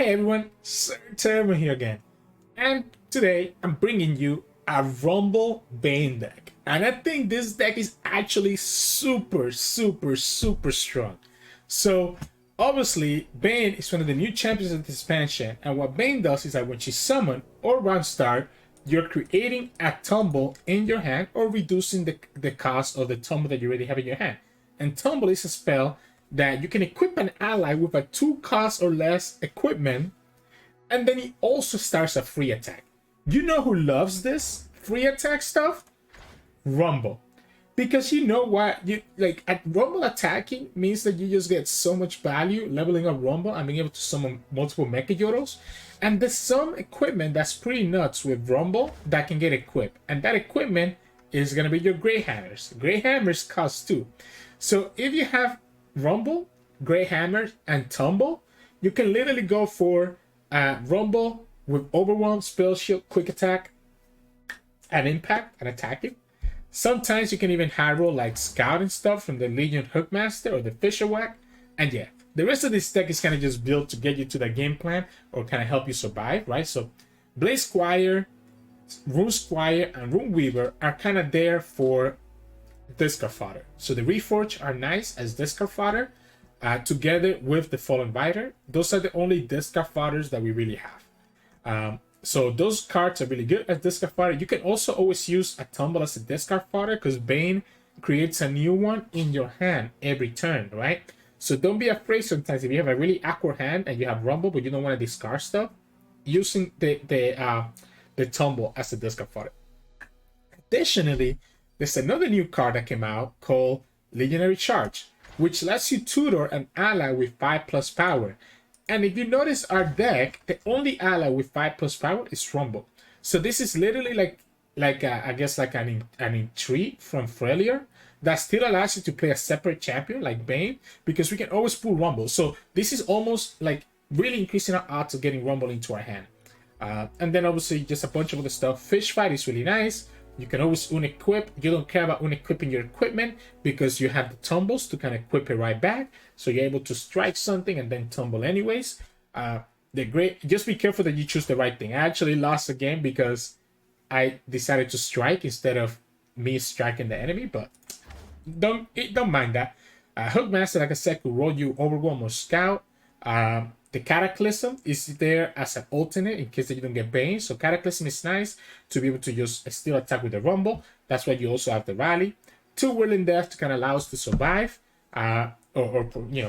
Hey everyone, Sirturmund here again, and today I'm bringing you a Rumble Vayne deck, and I think this deck is actually super strong. So obviously Vayne is one of the new champions of this expansion, and what Vayne does is that when she summons or round start, you're creating a tumble in your hand or reducing the cost of the tumble that you already have in your hand. And tumble is a spell that you can equip an ally with a 2 cost or less equipment, and then he also starts a free attack. You know who loves this free attack stuff? Rumble. Because you know what? You like at Rumble attacking means that you just get so much value leveling up Rumble and being able to summon multiple Mecha Yoros. And there's some equipment that's pretty nuts with Rumble that can get equipped. And that equipment is gonna be your Grey Hammers. Grey Hammers cost 2. So if you have Rumble, Grey Hammer, and Tumble, you can literally go for Rumble with Overwhelm, Spell Shield, Quick Attack, and Impact, and attack it. Sometimes you can even high roll like Scout and stuff from the Legion Hookmaster or the Fisher Whack. And yeah, the rest of this deck is kind of just built to get you to that game plan or kind of help you survive, right? So Blaze Squire, Rune Squire, and Rune Weaver are kind of there for discard fodder. So the Reforge are nice as discard fodder together with the Fallen Rider. Those are the only discard fodders that we really have. So those cards are really good as discard fodder. You can also always use a Tumble as a discard fodder because Vayne creates a new one in your hand every turn, right? So don't be afraid sometimes if you have a really awkward hand and you have Rumble but you don't want to discard stuff, using the Tumble as a discard fodder. Additionally, there's another new card that came out called Legionary Charge, which lets you tutor an ally with 5+ power. And if you notice our deck, the only ally with 5+ power is Rumble. So this is literally like an entreat from Freljord that still allows you to play a separate champion like Vayne, because we can always pull Rumble. So this is almost like really increasing our odds of getting Rumble into our hand. And then obviously just a bunch of other stuff. Fish Fight is really nice. You can always unequip. You don't care about unequipping your equipment because you have the tumbles to kind of equip it right back. So you're able to strike something and then tumble anyways. They're great. Just be careful that you choose the right thing. I actually lost a game because I decided to strike instead of me striking the enemy, but don't mind that. Hookmaster, like I said, could roll you Overwhelm or Scout. The Cataclysm is there as an alternate in case that you don't get Vayne. So Cataclysm is nice to be able to just still attack with the Rumble. That's why you also have the Rally. 2 Whirling Death to kind of allow us to survive or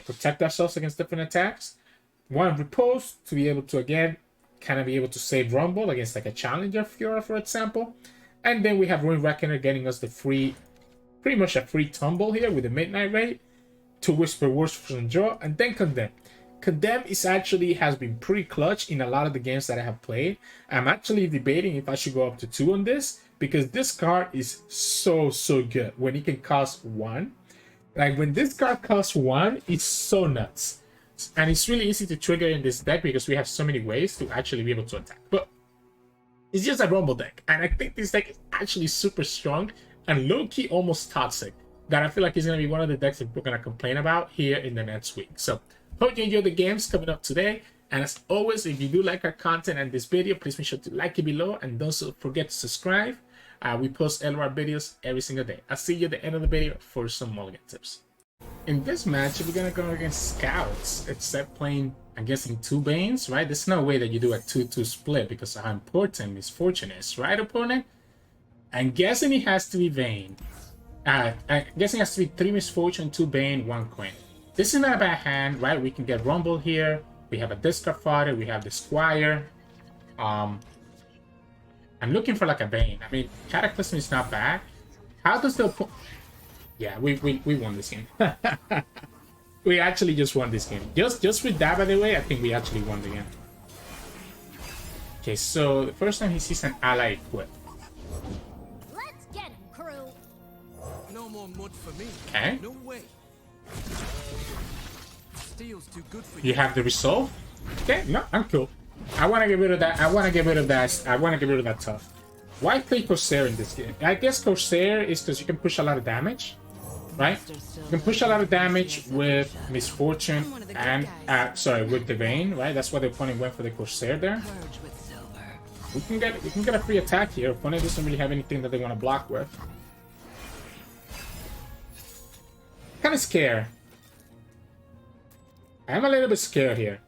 protect ourselves against different attacks. 1 Repose to be able to, again, kind of be able to save Rumble against like a Challenger Fiora, for example. And then we have Ruin Reckoner getting us the free, pretty much a free tumble here with the Midnight Raid. 2 Whisper Words from Draw, and then Condemn. Condemn has been pretty clutch in a lot of the games that I have played. I'm actually debating if I should go up to 2 on this because this card is so good when it can cost 1. Like when this card costs 1, it's so nuts. And it's really easy to trigger in this deck because we have so many ways to actually be able to attack. But it's just a Rumble deck. And I think this deck is actually super strong and low-key almost toxic. That I feel like is going to be one of the decks that we're going to complain about here in the next week. So hope you enjoy the games coming up today. And as always, if you do like our content and this video, please make sure to like it below and don't forget to subscribe. We post LR videos every single day. I'll see you at the end of the video for some mulligan tips. In this match, we're going to go against Scouts, except playing, I guess, in 2 Vaynes, right? There's no way that you do a 2-2 split because of how important Misfortune is, right, opponent? I'm guessing it has to be Vayne. I'm guessing it has to be 3 Misfortune, 2 Vayne, 1 Queen. This is not a bad hand, right? We can get Rumble here. We have a discard fodder. We have the Squire. I'm looking for like a Vayne. I mean, Cataclysm is not bad. How does the... Yeah, we won this game. We actually just won this game. Just with that, by the way, I think we actually won the game. Okay, so the first time he sees an ally equipped. Let's get him, crew. No more mud for me. Okay. No way. Steel's too good for You have the resolve? Okay, no, I'm cool. I want to get rid of that. I want to get rid of that tough. Why play Corsair in this game? I guess Corsair is because you can push a lot of damage. right? You can push a lot of damage with Misfortune and, sorry, with the Vayne, right? That's why the opponent went for the Corsair there. We can get a free attack here. Opponent doesn't really have anything that they want to block with. Kind of scared. I'm a little bit scared here.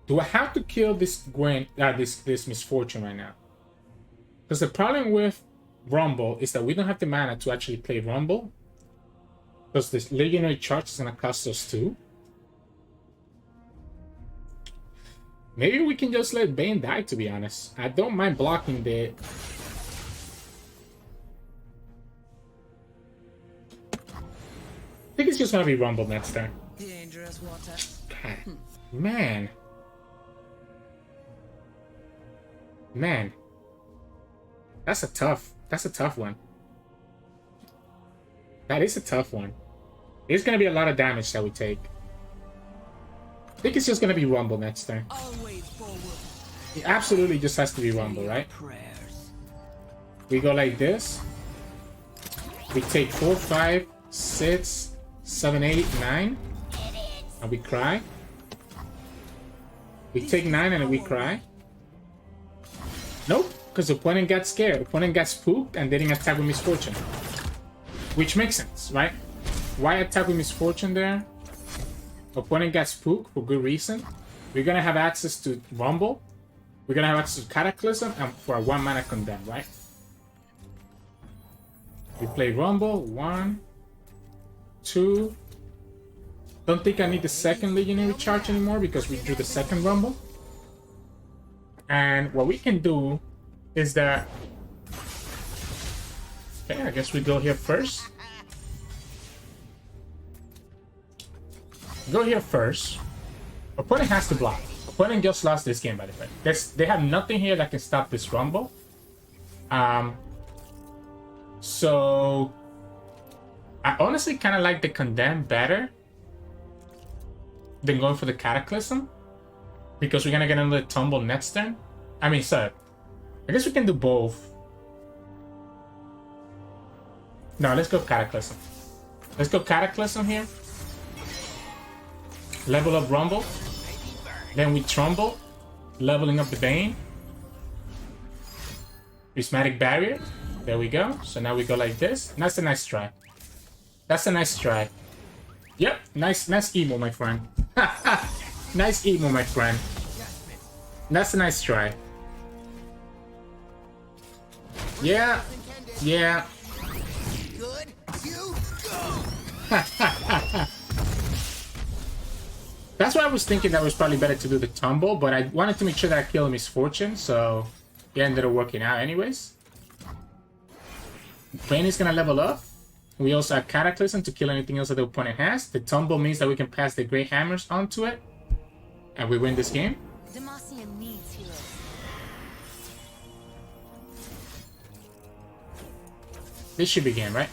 Do I have to kill this Gwen, this Misfortune right now? Because the problem with Rumble is that we don't have the mana to actually play Rumble. Because this Legionary Charge is going to cost us 2. Maybe we can just let Vayne die, to be honest. I don't mind blocking the... I think it's just going to be Rumble next turn. Dangerous water. God, man. Man. That's a tough one. That is a tough one. There's going to be a lot of damage that we take. I think it's just going to be Rumble next turn. Always forward. It absolutely just has to be Rumble, right? We go like this. We take 4, 5, 6, 7, 8, 9. And we cry. We take 9 and we cry. Nope, because the opponent got scared. The opponent got spooked and they didn't attack with Misfortune. Which makes sense, right? Why attack with Misfortune there? Opponent got spooked for good reason. We're gonna have access to Rumble. We're gonna have access to Cataclysm and for a 1 mana Condemn, right? We play Rumble. 1, 2. Don't think I need the second Legionary Charge anymore because we drew the second Rumble. And what we can do is that... Okay, I guess we go here first. Go here first. Opponent has to block. Opponent just lost this game, by the way. They have nothing here that can stop this Rumble. So... I honestly kind of like the Condemn better than going for the Cataclysm. Because we're going to get another Tumble next turn. I mean, sorry. I guess we can do both. No, let's go Cataclysm. Let's go Cataclysm here. Level up Rumble. Then we Trumble. Leveling up the Vayne. Prismatic Barrier. There we go. So now we go like this. And that's a nice try. That's a nice try. Yep. Nice emo, my friend. Nice emo, my friend. That's a nice try. Yeah. Yeah. Good. You go. That's why I was thinking that was probably better to do the Tumble, but I wanted to make sure that I killed Misfortune, so it ended up working out anyways. Vayne is gonna level up. We also have Cataclysm to kill anything else that the opponent has. The Tumble means that we can pass the Grey Hammers onto it, and we win this game. Demacian needs heroes. This should be game, right?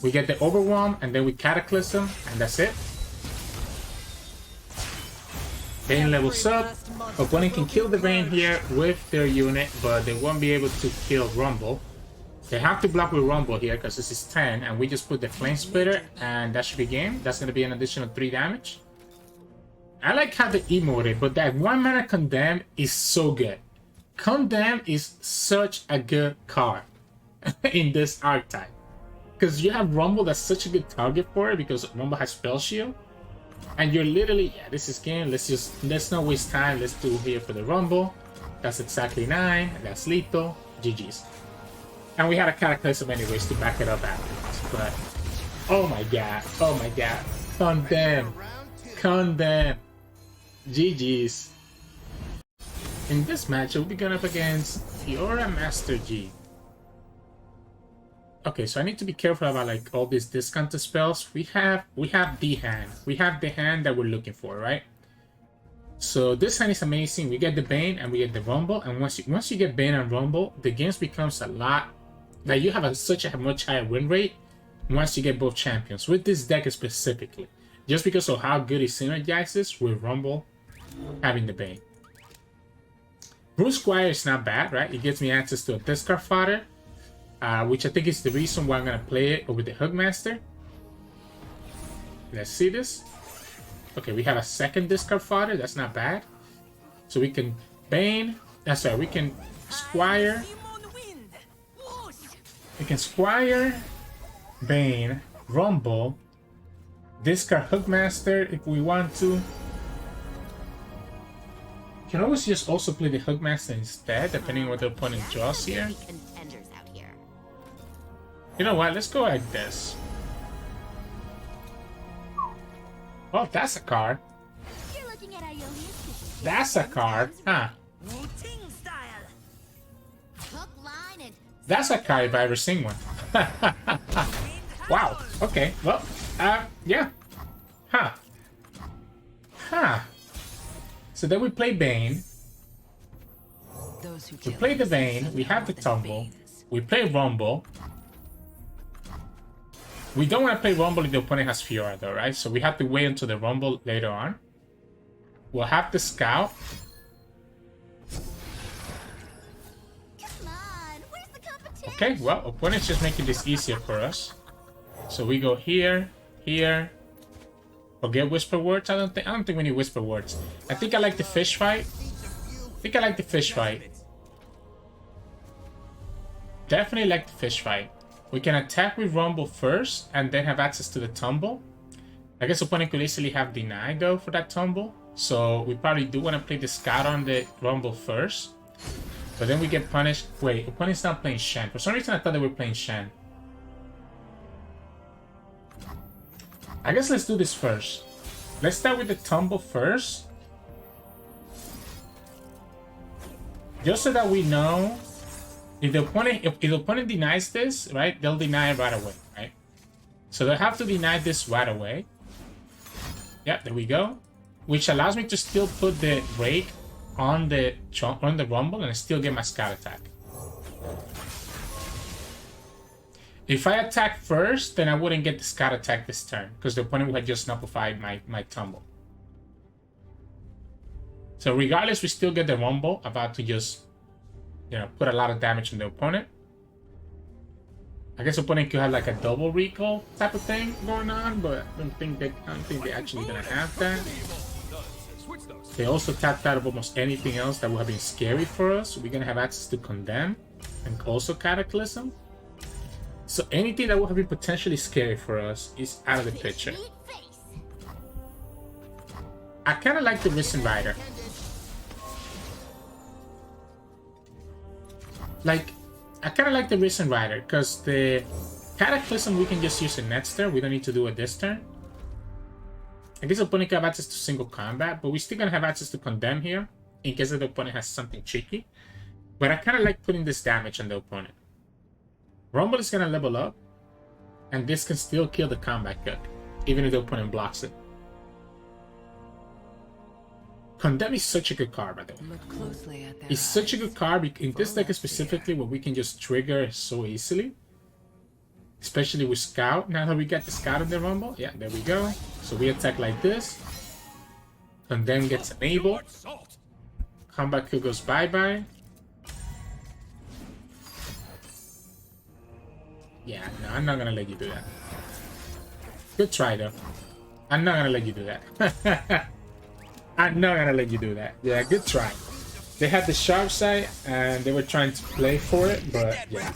We get the Overwhelm, and then we Cataclysm, and that's it. Vayne levels up. Opponent can kill the Vayne here with their unit, but they won't be able to kill Rumble. They have to block with Rumble here because this is 10, and we just put the Flame Splitter, and that should be game. That's going to be an additional 3 damage. I like how they emoted, but that 1 mana Condemn is so good. Condemn is such a good card in this archetype. Because you have Rumble that's such a good target for it because Rumble has Spell Shield. And you're literally, yeah, this is game. Let's not waste time. Let's do here for the Rumble. That's exactly 9. That's lethal. GG's. And we had a Cataclysm anyways to back it up afterwards. But, oh my god. Oh my god. Condemn. Condemn. GG's. In this match, we'll be going up against Fiora Master Yi. Okay, so I need to be careful about like all these discounted spells. We have the hand. We have the hand that we're looking for, right? So this hand is amazing. We get the Vayne and we get the Rumble, and once you get Vayne and Rumble, the games becomes a lot. Like you have such a much higher win rate once you get both champions with this deck specifically, just because of how good it synergizes with Rumble having the Vayne. Bruce Squire is not bad, right? It gives me access to a discard fodder. which I think is the reason why I'm gonna play it with the Hook Master. Let's see this. Okay, we have a second discard fodder. That's not bad. So we can Bane. That's right. We can Squire. We can Squire, Bane, Rumble, discard Hookmaster if we want to. Can always just also play the Hookmaster instead, depending on what the opponent draws here. You know what? Let's go like this. Oh, that's a card. That's a card, huh? That's a card if I ever seen one. Wow. Okay. Well, yeah. Huh. Huh. So then we play Bane. We play the Vayne. We have the Tumble. We play Rumble. We don't want to play Rumble if the opponent has Fiora though, right? So we have to wait until the Rumble later on. We'll have the Scout. Okay, well, opponent's just making this easier for us. So we go here, here. Forget Whisper Words. I don't think we need Whisper Words. I think I like the fish fight. Definitely like the fish fight. We can attack with Rumble first and then have access to the Tumble. I guess opponent could easily have denied though for that Tumble. So we probably do want to play the Scout on the Rumble first. But then we get punished. Wait, opponent's not playing Shen. For some reason I thought they were playing Shen. I guess let's do this first. Let's start with the Tumble first. Just so that we know if the opponent denies this, right, they'll deny it right away, right? So they'll have to deny this right away. Yeah, there we go. Which allows me to still put the Rake on the Rumble and still get my Scout attack. If I attack first, then I wouldn't get the Scout attack this turn because the opponent would have just nullified my Tumble. So regardless, we still get the Rumble, about to just, you know, put a lot of damage on the opponent. I guess opponent could have like a double recall type of thing going on, but I don't think they're actually gonna have that. They also tapped out of almost anything else that would have been scary for us. We're gonna have access to Condemn and also Cataclysm. So anything that would have been potentially scary for us is out of the picture. I kind of like the Risen Rider. I kind of like the Risen Rider because the Cataclysm we can just use it next turn. We don't need to do it this turn. I guess the opponent can have access to single combat, but we're still gonna have access to Condemn here in case the opponent has something tricky. But I kind of like putting this damage on the opponent. Rumble is gonna level up, and this can still kill the combat cook, even if the opponent blocks it. Condemn is such a good card, by the way. It's such a good card in this deck specifically, where we can just trigger so easily. Especially with Scout. Now that we get the Scout in the Rumble, yeah, there we go. So we attack like this. Condemn gets enabled. Combat kill goes bye-bye. Yeah, no, I'm not gonna let you do that. Good try, though. I'm not gonna let you do that. I'm not gonna let you do that. Yeah, good try. They had the sharp side, and they were trying to play for it, but yeah.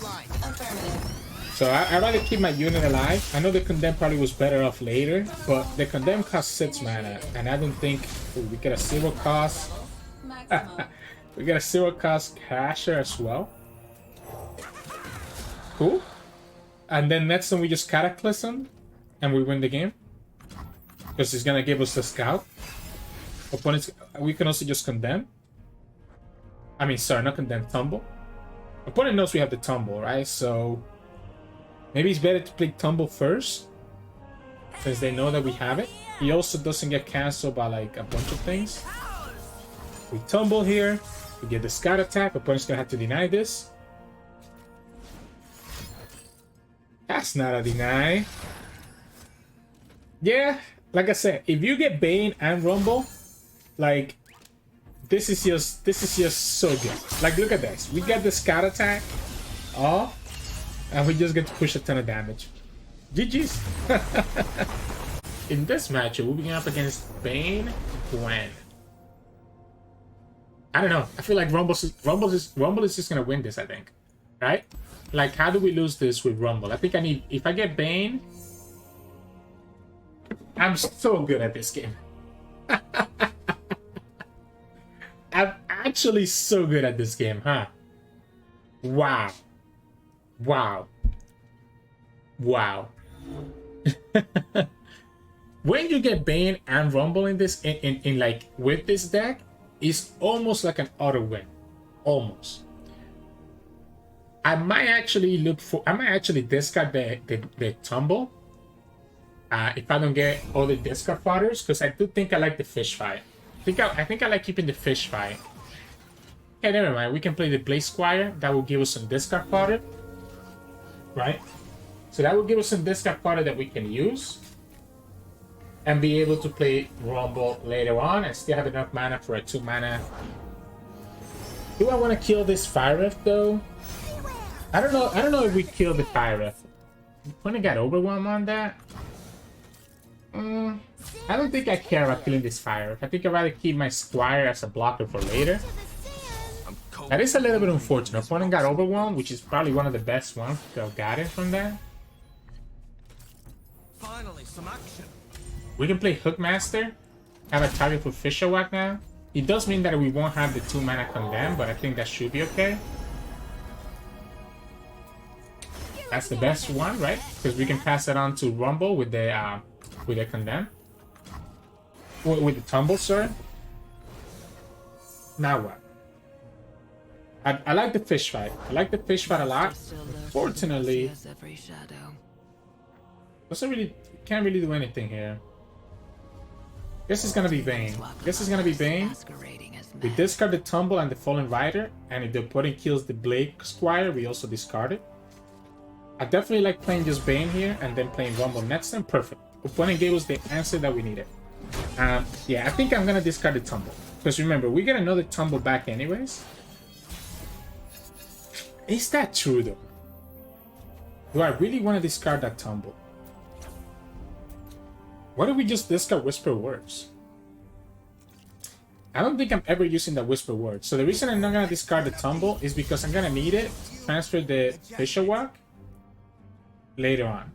So I'd rather keep my unit alive. I know the Condemn probably was better off later, but the Condemn costs 6 mana, and I don't think we get a 0 cost. We get a 0 cost Casher as well. Cool. And then next time we just Cataclysm, and we win the game. Because it's gonna give us the Scout. Opponents, we can also just Condemn. I mean, sorry, not Condemn, Tumble. Opponent knows we have the Tumble, right? So maybe it's better to play Tumble first, since they know that we have it. He also doesn't get cancelled by like a bunch of things. We Tumble here, we get the Scout attack. Opponent's gonna have to deny this. That's not a deny. Yeah, like I said, if you get Bane and Rumble, like this is just so good. Like look at this. We got the Scout attack off. And we just get to push a ton of damage. GG's. In this match, we'll be up against Vayne Gwen. I don't know. I feel like Rumble is just gonna win this, I think. Right? Like, how do we lose this with Rumble? I think I need... If I get Vayne... I'm so good at this game. I'm actually so good at this game, huh? Wow. Wow. Wow. When you get Vayne and Rumble in this, in like, with this deck, it's almost like an auto win. Almost. I might actually discard the Tumble. If I don't get all the discard fodders, because I do think I like the fish fight. I think I like keeping the fish fight. Okay, never mind. We can play the Blaze Squire. That will give us some discard fodder. Right? So that will give us some discard fodder that we can use. And be able to play Rumble later on and still have enough mana for a 2 mana. Do I want to kill this Fire Rift though? I don't know if we kill the Fire Rift. When I got Overwhelm on that. I don't think I care about killing this Fire Rift. I think I'd rather keep my Squire as a blocker for later. That is a little bit unfortunate. Opponent got Overwhelmed, which is probably one of the best ones to have gotten from that. Finally, some action. We can play Hookmaster. Have a target for Fisher Whack now. It does mean that we won't have the 2 mana Condemn, but I think that should be okay. That's the best one, right? Because we can pass it on to Rumble with the Condemn. With the Tumble, sorry. Now what? I like the fish fight. I like the fish fight a lot. Unfortunately, can't really do anything here. Guess it's gonna be Vayne. We discard the Tumble and the Fallen Rider, and if the opponent kills the Blade Squire, we also discard it. I definitely like playing just Vayne here and then playing Rumble next time. Perfect. Opponent gave us the answer that we needed. Yeah, I think I'm gonna discard the Tumble. Because remember, we get another Tumble back anyways. Is that true though? Do I really want to discard that Tumble? What if we just discard Whisper Words? I don't think I'm ever using the Whisper Words. So the reason I'm not gonna discard the Tumble is because I'm gonna need it to transfer the Fisher Walk later on.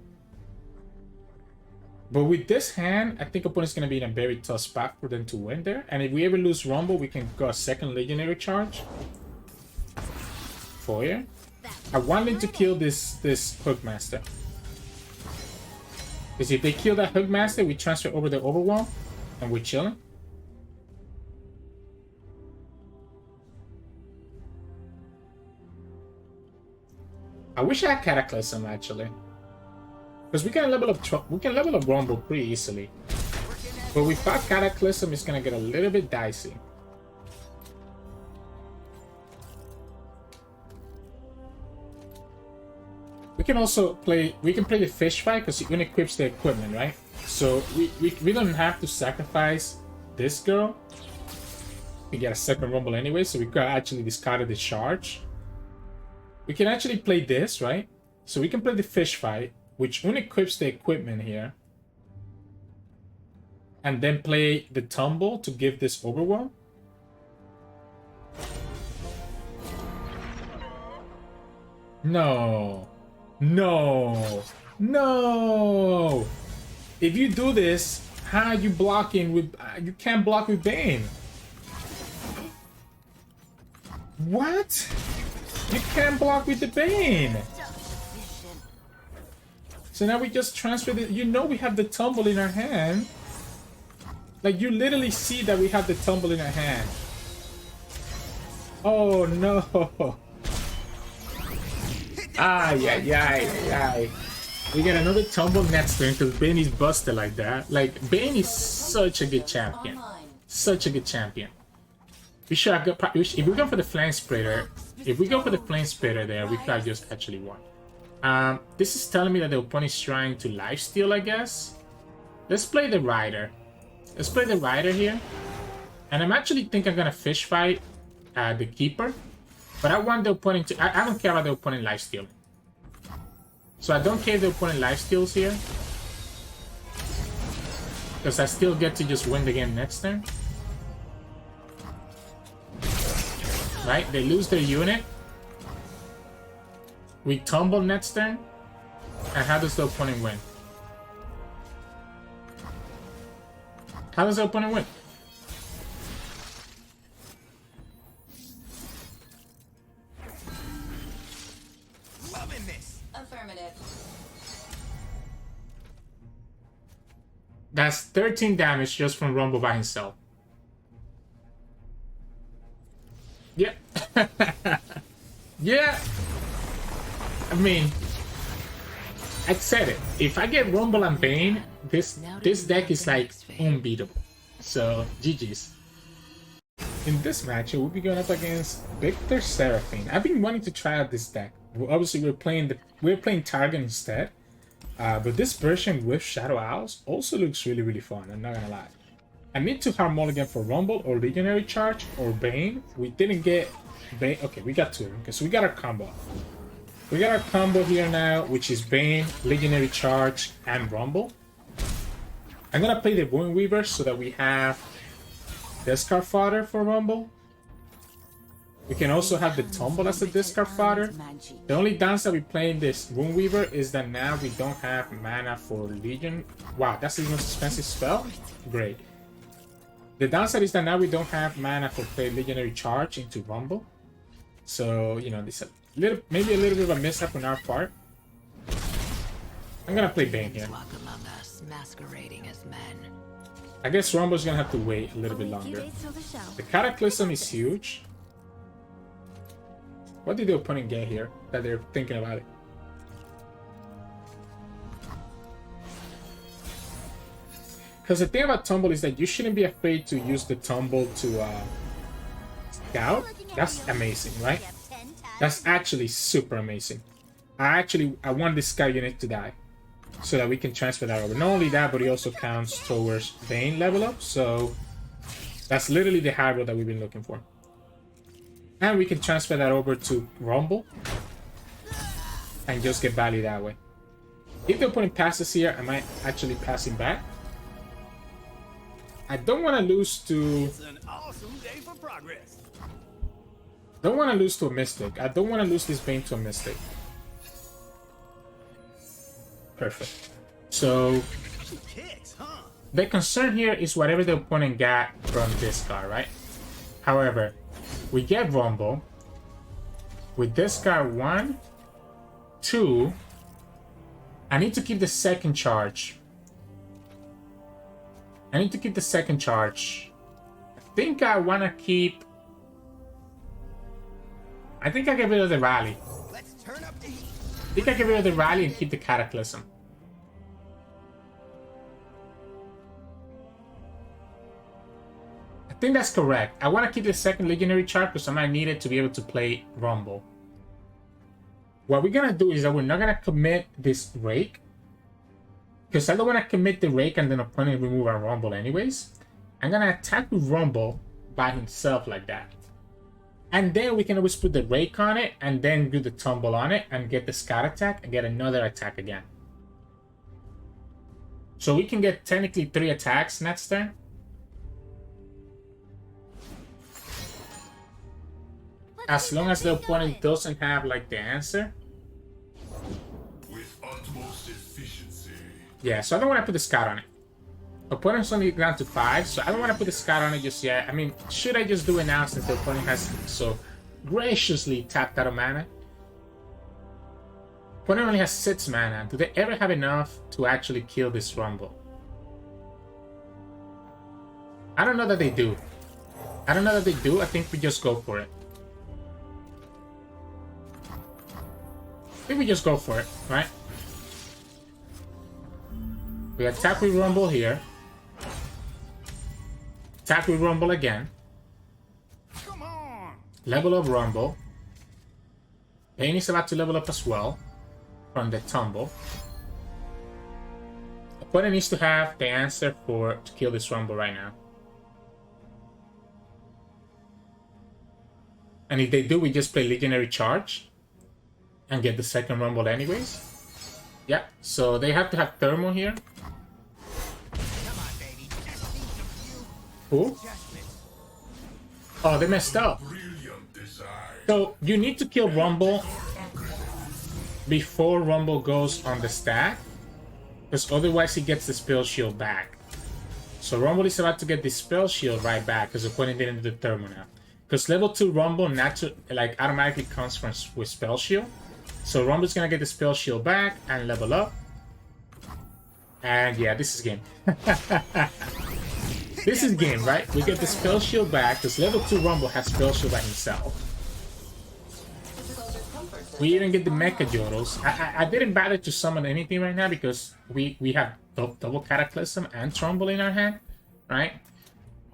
But with this hand, I think opponent's gonna be in a very tough spot for them to win there. And if we ever lose Rumble, we can go a second Legionary charge. Foyer. I want them to kill this Hookmaster. Because if they kill that Hookmaster, we transfer over the Overwhelm and we're chilling. I wish I had Cataclysm actually. Because we can level up Rumble pretty easily. But without Cataclysm, it's gonna get a little bit dicey. We can also play the fish fight because it unequips the equipment, right? So we don't have to sacrifice this girl. We get a second Rumble anyway, so we could actually discard the charge. We can actually play this, right? So we can play the fish fight, which unequips the equipment here. And then play the Tumble to give this Overwhelm. No. No. No. If you do this, how are you blocking with... you can't block with Vayne. What? You can't block with the Vayne. So now we just transfer the... You know we have the Tumble in our hand. Like, you literally see that we have the Tumble in our hand. Oh, no. Ay. We get another Tumble next turn because Vayne is busted like that. Like, Vayne is such a good champion. Such a good champion. We should have got... If we go for the Flame Splitter... If we go for the Flame Splitter there, we could have just actually won. This is telling me that the opponent is trying to lifesteal, I guess. Let's play the Rider. Let's play the Rider here. And I'm actually think I'm gonna fish fight the Keeper. But I want the opponent to... I don't care about the opponent lifestealing. So I don't care if the opponent life steals here, because I still get to just win the game next turn. Right? They lose their unit. We tumble next turn. And how does the opponent win? How does the opponent win? Loving this. Affirmative. That's 13 damage just from Rumble by himself. Yeah. Yeah. I mean, I said it. If I get Rumble and Vayne, this deck is like unbeatable. So, GG's. In this match, we'll be going up against Viktor Seraphine. I've been wanting to try out this deck. Obviously, we're playing Target instead. But this version with Shadow Owls also looks really, really fun. I'm not gonna lie. I need to hard mulligan for Rumble or Legionary Charge or Vayne. We didn't get Vayne. Okay, we got two. Okay, so we got our combo. We got our combo here now, which is Vayne, Legionary Charge, and Rumble. I'm gonna play the Gwen Weaver so that we have discard fodder for Rumble. We can also have the Tumble as a discard fodder. The only downside we playing this Gwen Weaver is that now we don't have mana for Legion. Wow, that's the most expensive spell? Great. The downside is that now we don't have mana for play Legionary Charge into Rumble. So, you know, this maybe a little bit of a mishap on our part. I'm gonna play Vayne here. Walk among us, masquerading as men. I guess Rumble's gonna have to wait a little bit longer. The Cataclysm is huge. What did the opponent get here that they're thinking about it? Because the thing about Tumble is that you shouldn't be afraid to use the Tumble to scout. That's amazing, right? That's actually super amazing. I want this scout unit to die so that we can transfer that over. Not only that, but it also counts towards Vayne level up. So that's literally the high road that we've been looking for. And we can transfer that over to Rumble and just get value that way. If the opponent passes here, I might actually pass him back. I don't want to lose to... It's an awesome day for progress. Don't want to lose to a Mystic. I don't want to lose this Vayne to a Mystic. Perfect. So... Kicks, huh? the concern here is whatever the opponent got from this card, right? However, we get Rumble. We discard 1, 2. I need to keep the second charge. I think I want to keep... I think I get rid of the Rally. Let's turn up the heat. I think I get rid of the Rally and keep the Cataclysm. I think that's correct. I want to keep the second Legionary Charge because I might need it to be able to play Rumble. What we're going to do is that we're not going to commit this Rake. Because I don't want to commit the Rake and then opponent remove our Rumble anyways. I'm going to attack with Rumble by himself like that. And then we can always put the Rake on it and then do the Tumble on it and get the Scout attack and get another attack again. So we can get technically 3 attacks next turn. As long as the opponent doesn't have like the answer. With utmost efficiency. Yeah, so I don't want to put the Scout on it. Opponent's only down to 5, so I don't want to put the Scout on it just yet. I mean, should I just do it now since the opponent has so graciously tapped out of mana? Opponent only has 6 mana. Do they ever have enough to actually kill this Rumble? I don't know that they do. I think we just go for it. I think we just go for it, right? We attack with Rumble here. Attack with Rumble again. Come on. Level up Rumble. Vayne is about to level up as well from the Tumble. Opponent needs to have the answer to kill this Rumble right now. And if they do, we just play Legionary Charge and get the second Rumble anyways. Yeah, so they have to have thermal here. Come on, baby. Just need some Who? adjustments. Oh, they messed up. Brilliant design. So you need to kill Rumble before Rumble goes on the stack, because otherwise he gets the spell shield back. So Rumble is about to get the spell shield right back because the opponent didn't do the thermal now. Because level 2 Rumble automatically comes from with spell shield. So Rumble's gonna get the spell shield back and level up. And yeah, this is game. This is game, right? We get the spell shield back because level 2 Rumble has spell shield by himself. We even get the Mecha Yodels. I didn't bother to summon anything right now because we have double Cataclysm and Trumbull in our hand, right?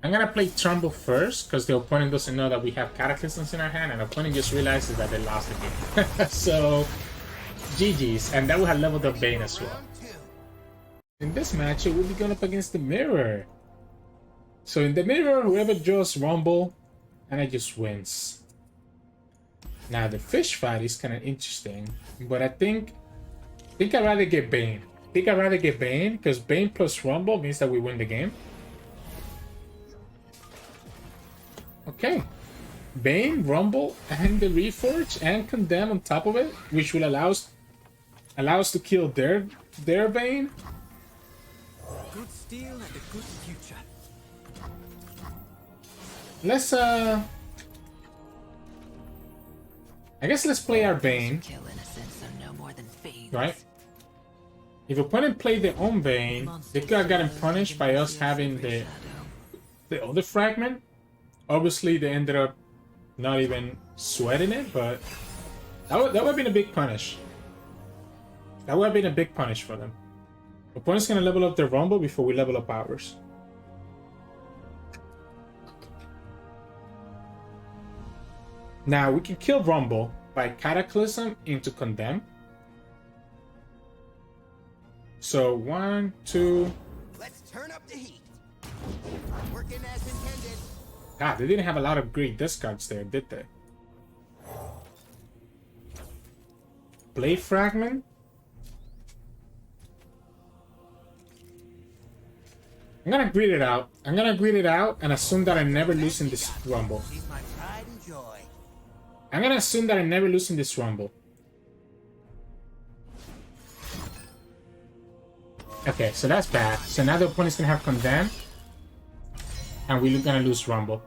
I'm gonna play Trumbull first because the opponent doesn't know that we have Cataclysms in our hand, and the opponent just realizes that they lost the game. So, GG's, and that would have leveled up Vayne as well. In this match, we'll be going up against the Mirror. So in the Mirror, whoever draws Rumble, and it just wins. Now the fish fight is kind of interesting, but I think I'd rather get Vayne. I think I'd rather get Vayne because Vayne plus Rumble means that we win the game. Okay, Vayne, Rumble, and the Reforge, and Condemn on top of it, which will allow us to kill their Vayne. Good steel and a good future. Let's I guess let's play our Vayne, Kill innocents are no more than fiends. right? If opponent played their own Vayne, they could have gotten punished by us having the other fragment. Obviously, they ended up not even sweating it, but that would have been a big punish. That would have been a big punish for them. Opponent's gonna level up their Rumble before we level up ours. Now we can kill Rumble by Cataclysm into Condemn. So 1, 2. Let's turn up the heat. Working as intended. God, they didn't have a lot of great discards there, did they? Blade Fragment. I'm gonna grid it out. I'm gonna grid it out and assume that I never lose in this Rumble. She's my pride and joy. I'm gonna assume that I never lose in this Rumble. Okay, so that's bad. So now the opponent's gonna have Condemn. And we're gonna lose Rumble.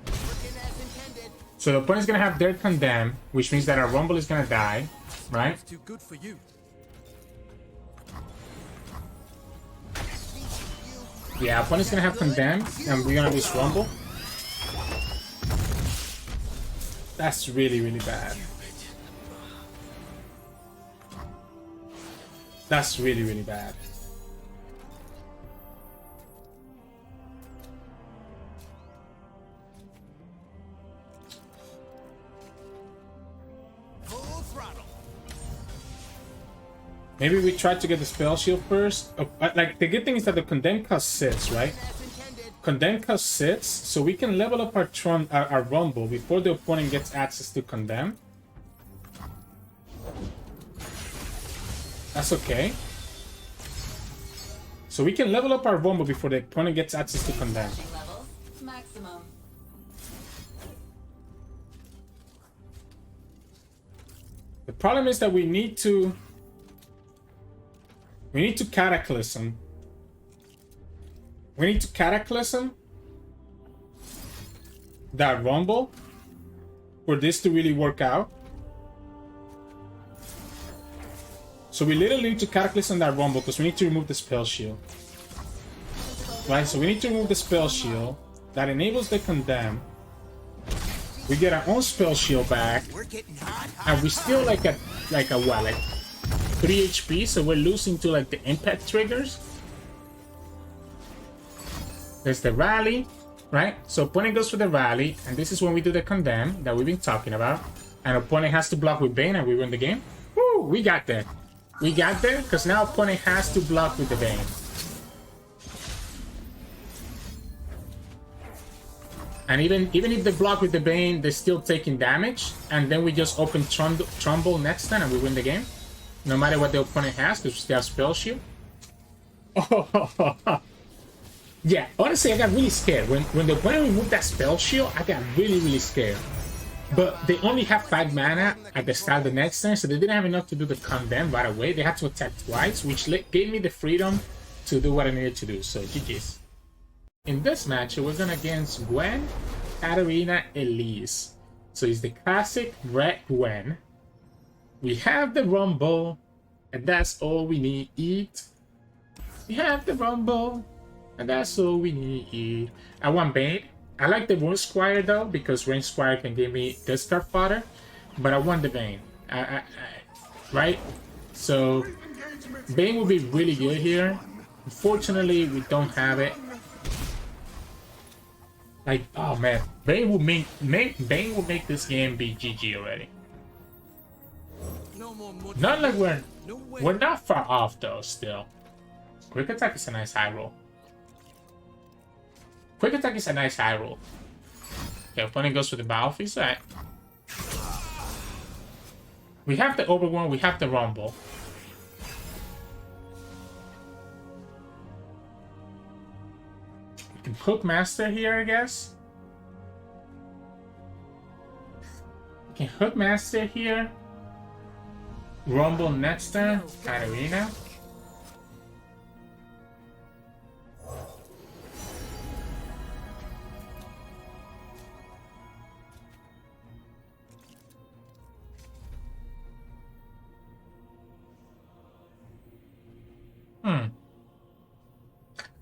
Working as intended. So the opponent's gonna have their Condemn, which means that our Rumble is gonna die, right? It's too good for you. Yeah, opponent's gonna have Condemn, and we're gonna lose Rumble. That's really, really bad. That's really, really bad. Full throttle. Maybe we try to get the spell shield first. Like, the good thing is that the Condemn cost 6, right? As intended. Condemn cost 6, so we can level up our Rumble before the opponent gets access to Condemn. That's okay. So we can level up our Rumble before the opponent gets access to Condemn. Levels maximum. The problem is that we need to Cataclysm. We need to Cataclysm that Rumble for this to really work out. So we literally need to Cataclysm that Rumble because we need to remove the spell shield. Right, so we need to remove the spell shield that enables the Condemn. We get our own spell shield back, We're getting hot. and we still like 3 HP, so we're losing to like the impact triggers. There's the rally, right? So opponent goes for the rally, and this is when we do the Condemn that we've been talking about. And opponent has to block with Vayne, and we win the game. Woo! We got there. We got there because now opponent has to block with the Vayne. And even if they block with the Vayne, they're still taking damage. And then we just open Trumbull next turn and we win the game. no matter what the opponent has, because they have spell shield. Oh, yeah. Honestly, I got really scared when the opponent removed that spell shield. I got really scared. But they only have 5 mana at the start of the next turn, so they didn't have enough to do the condemn right away. They had to attack twice, which gave me the freedom to do what I needed to do. So GG's. In this match, we're going against Gwen, Katarina, Elise. So it's the classic Red Gwen. We have the Rumble, and that's all we need. We have the Rumble, and that's all we need. I want Vayne. I like the Rune Squire though, because Rune Squire can give me discard fodder, but I want the Vayne. Right? So Vayne will be really good here. Unfortunately, we don't have it. Like, oh man, Vayne will make this game be GG already. Not like we're not far off though. Still, Quick Attack is a nice high roll. Quick Attack is a nice high roll. Okay, opponent goes for the Battlefield. Alright. We have the Overwhelm, we have the Rumble. We can Hook Master here, I guess. We can Hook Master here. Rumble next turn. Katarina.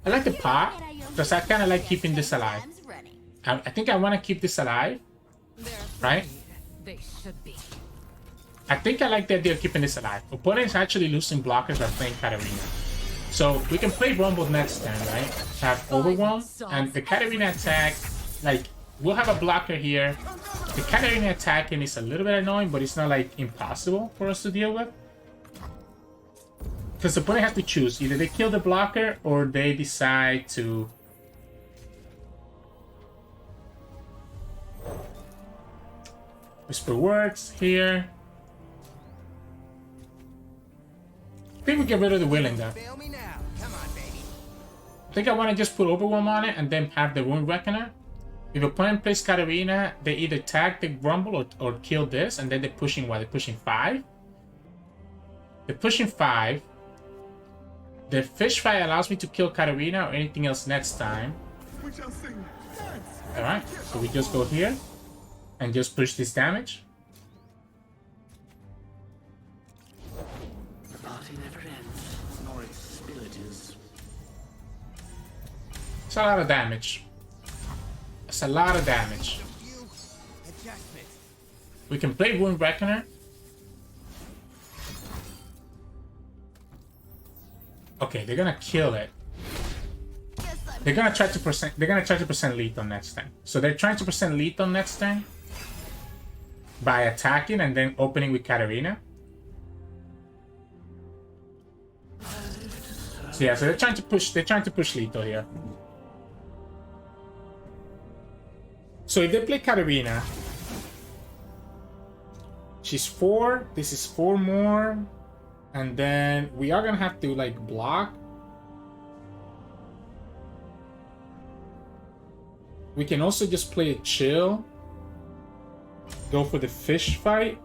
I like the pot, because I kind of like keeping this alive. I think I want to keep this alive, right? I think I like the idea of keeping this alive. Opponents actually losing blockers by playing Katarina. So we can play Rumble next turn, right? Have Overwhelm, and the Katarina attack, like, we'll have a blocker here. The Katarina attacking is a little bit annoying, but it's not, like, impossible for us to deal with. Because the opponent has to choose. Either they kill the blocker or they decide to... Whisper works here. I think we get rid of the Willing though. I think I want to just put Overwhelm on it and then have the Rune Reckoner. If opponent plays Katarina, they either tag the Rumble or kill this, and then they're pushing what? They're pushing 5? They're pushing 5. The fish fight allows me to kill Katarina or anything else next time. Alright, so we just go here and just push this damage. The party never ends, nor its spirit is. It's a lot of damage. It's a lot of damage. We can play Rune Reckoner. Okay, they're gonna kill it. They're gonna try to percent lethal next turn. So they're trying to percent lethal next turn by attacking and then opening with Katarina. So yeah, so they're trying to push lethal here. So if they play Katarina, she's 4, this is 4 more. And then we are gonna have to like block. We can also just play a chill. Go for the fish fight.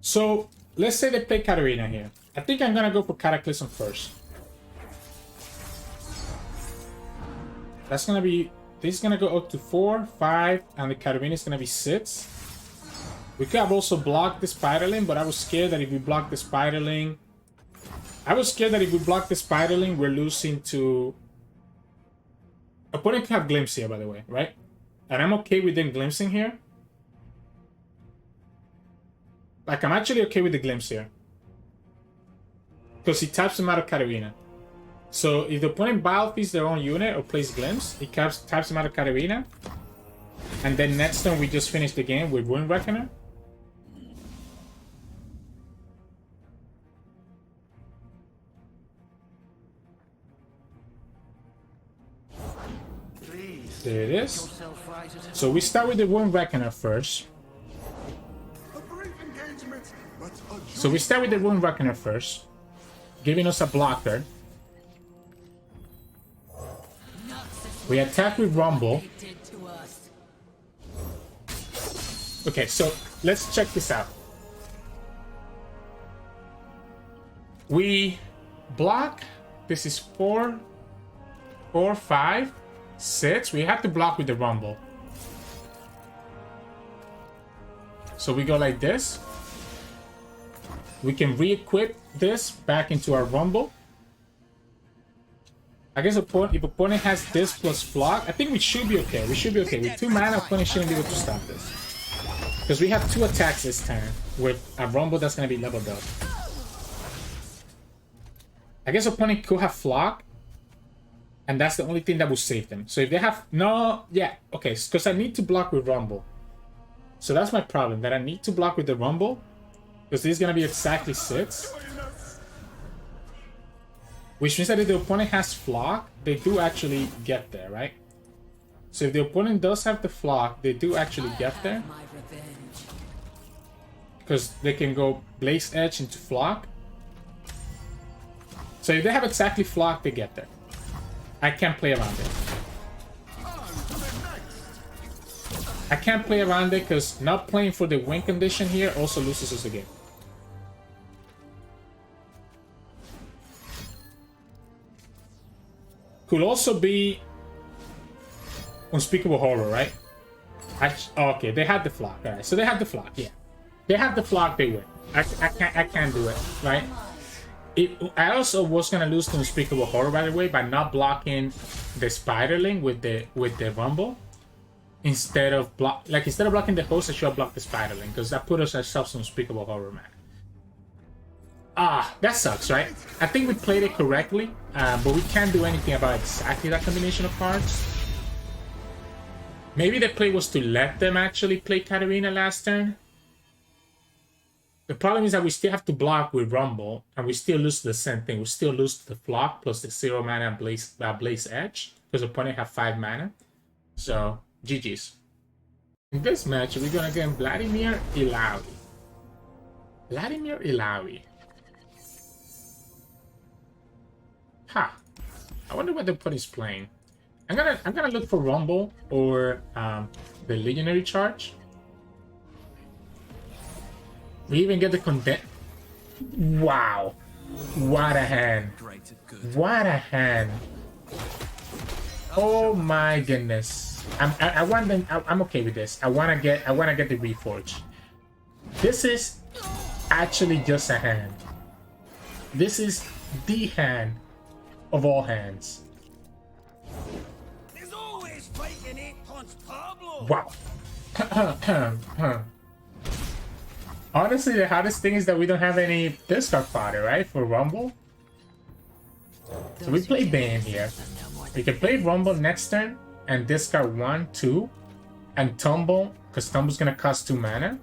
So let's say they play Katarina here. I think I'm gonna go for Cataclysm first. That's gonna be, this is gonna go up to 4, 5, and the Katarina is gonna be 6. We could have also blocked the Spiderling, but I was scared that if we block the Spiderling, we're losing to... Opponent can have Glimpse here, by the way, right? And I'm okay with them glimpsing here. Like, I'm actually okay with the Glimpse here. Because he taps him out of Katarina. So if the opponent battlefields their own unit or plays Glimpse, he taps him out of Katarina. And then next turn we just finish the game with Rune Reckoner. There it is. yourself right at So we start with the Wound Reckoner first. A brief engagement, but a So we start with the Wound Reckoner first, giving us a blocker. We attack with Rumble. Did to us. Okay, so let's check this out. We block. This is 4, 5, 6. We have to block with the Rumble. So we go like this. We can re-equip this back into our Rumble. I guess if opponent has this plus block, I think we should be okay. We should be okay. With 2 mana, opponent shouldn't be able to stop this. Because we have 2 attacks this turn with a Rumble that's going to be leveled up. I guess opponent could have flock, and that's the only thing that will save them. So if they have... No, yeah, okay, because I need to block with Rumble. So that's my problem, that I need to block with the Rumble, because this is going to be exactly 6. Which means that if the opponent has flock, they do actually get there, right? So if the opponent does have the flock, they do actually get there. My revenge. Because they can go Blaze Edge into flock. So if they have exactly flock, they get there. I can't play around it. I can't play around it because not playing for the win condition here also loses us the game. Could also be Unspeakable Horror, right? Okay, they had the flock. Alright, so they have the flock, yeah. They have the flock, they win. I can't do it, right? I also was gonna lose to Unspeakable Horror, by the way, by not blocking the Spiderling with the Rumble. Instead of blocking the host, I should have blocked the Spiderling, because that put us ourselves in Unspeakable Horror, man. Ah, that sucks, right? I think we played it correctly, but we can't do anything about exactly that combination of cards. Maybe the play was to let them actually play Katarina last turn. The problem is that we still have to block with Rumble, and we still lose the same thing. We still lose the flock plus the 0 mana and Blaze Edge, because the opponent have 5 mana. So, GG's. In this match, we're gonna get Vladimir Illaoi. Vladimir Illaoi. Ha! I wonder what the opponent is playing. I'm gonna look for Rumble or the Legionary Charge. We even get the condemn. Wow! What a hand! What a hand! Oh my goodness! I want them. I'm okay with this. I wanna get the Reforge. This is actually just a hand. This is the hand of all hands. There's always fighting 8-punch Pablo. Wow. Honestly, the hardest thing is that we don't have any discard fodder, right? For Rumble. So we play Bane here. We can play Rumble next turn and discard 1, 2, and Tumble, because Tumble's gonna cost 2 mana,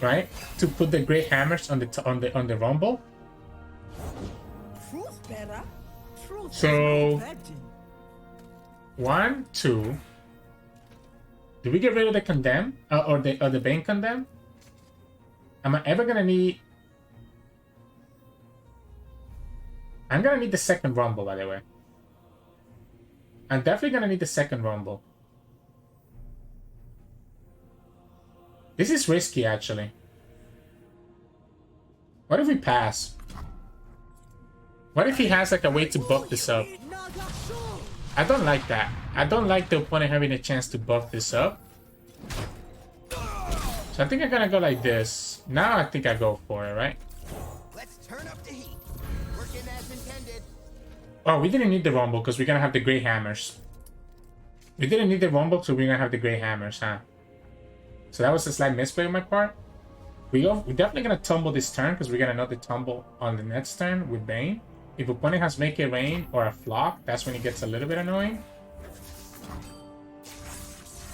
right? To put the Great Hammers on the Rumble. So 1, 2. Do we get rid of the Condemn or the Bane Condemn? Am I ever gonna need? I'm gonna need the second Rumble, by the way. I'm definitely gonna need the second Rumble. This is risky, actually. What if we pass? What if he has like a way to buff this up? I don't like that. I don't like the opponent having a chance to buff this up. So I think I'm gonna go like this. Now I think I go for it, right? Let's turn up the heat. Working as intended. Oh, we didn't need the Rumble because we're gonna have the Great Hammers. We didn't need the Rumble because we're gonna have the Great Hammers, huh? So that was a slight misplay on my part. We're definitely gonna tumble this turn because we're gonna another tumble on the next turn with Bane. If opponent has Make It Rain or a Flock, that's when it gets a little bit annoying.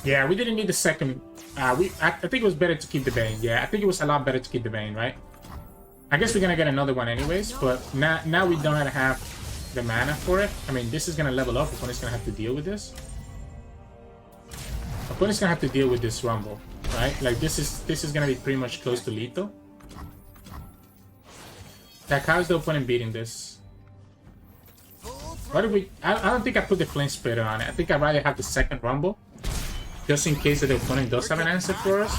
Yeah, we didn't need the second. I think it was better to keep the Bane. Yeah, I think it was a lot better to keep the Bane, right? I guess we're gonna get another one anyways, but now we don't have the mana for it. I mean, this is gonna level up. Opponent's gonna have to deal with this. Opponent's gonna have to deal with this Rumble, right? Like this is gonna be pretty much close to lethal. Like, how's the opponent beating this? Why do we? I don't think I put the Flame Spitter on it. I think I'd rather have the second Rumble, just in case that the opponent does have an answer for us.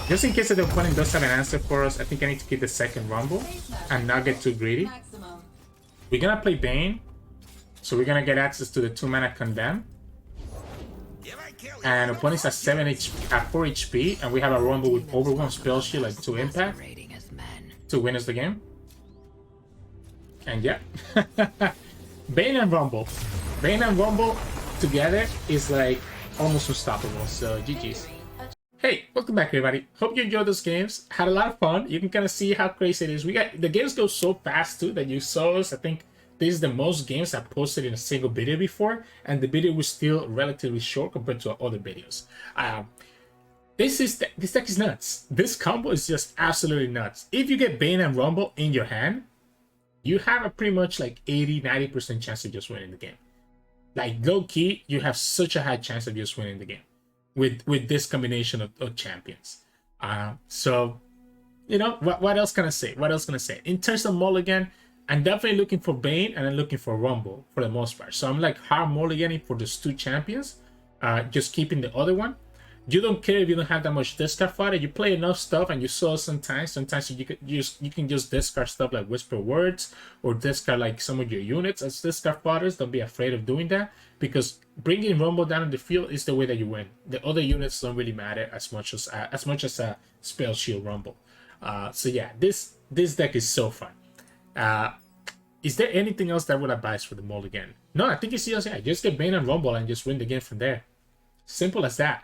Just in case that the opponent does have an answer for us, I think I need to keep the second Rumble and not get too greedy. We're gonna play Bane, so we're gonna get access to the 2-mana Condemn. And opponent's at 4 HP, and we have a Rumble with Overwhelm, Spell Shield, like 2 impact to win us the game. And yeah, Bane and Rumble. Bane and Rumble together is like almost unstoppable, so GG's. Hey, welcome back everybody. Hope you enjoyed those games. Had a lot of fun. You can kind of see how crazy it is. The games go so fast too that you saw us. I think this is the most games I posted in a single video before, and the video was still relatively short compared to other videos. This deck is nuts. This combo is just absolutely nuts. If you get Bane and Rumble in your hand, you have a pretty much like 80-90% chance of just winning the game. Like low key, you have such a high chance of just winning the game with this combination of champions. So you know what else can I say? What else can I say? In terms of mulligan, I'm definitely looking for Bane and I'm looking for Rumble for the most part. So I'm like hard mulliganing for those 2 champions, just keeping the other one. You don't care if you don't have that much discard fodder. You play enough stuff, and you saw sometimes you can just discard stuff like Whisper Words or discard like some of your units as discard fodders. Don't be afraid of doing that, because bringing Rumble down in the field is the way that you win. The other units don't really matter as much as a Spell Shield Rumble. So yeah, this deck is so fun. Is there anything else that I would advise for the mulligan? No, I think it's just get Bane and Rumble and just win the game from there. Simple as that.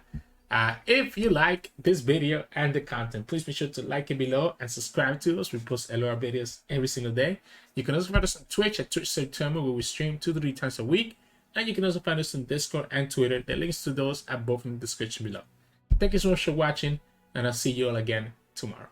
If you like this video and the content, please be sure to like it below and subscribe to us. We post LOR videos every single day. You can also find us on Twitch at Twitch Sirturmund, where we stream 2 to 3 times a week. And you can also find us on Discord and Twitter. The links to those are both in the description below. Thank you so much for watching, and I'll see you all again tomorrow.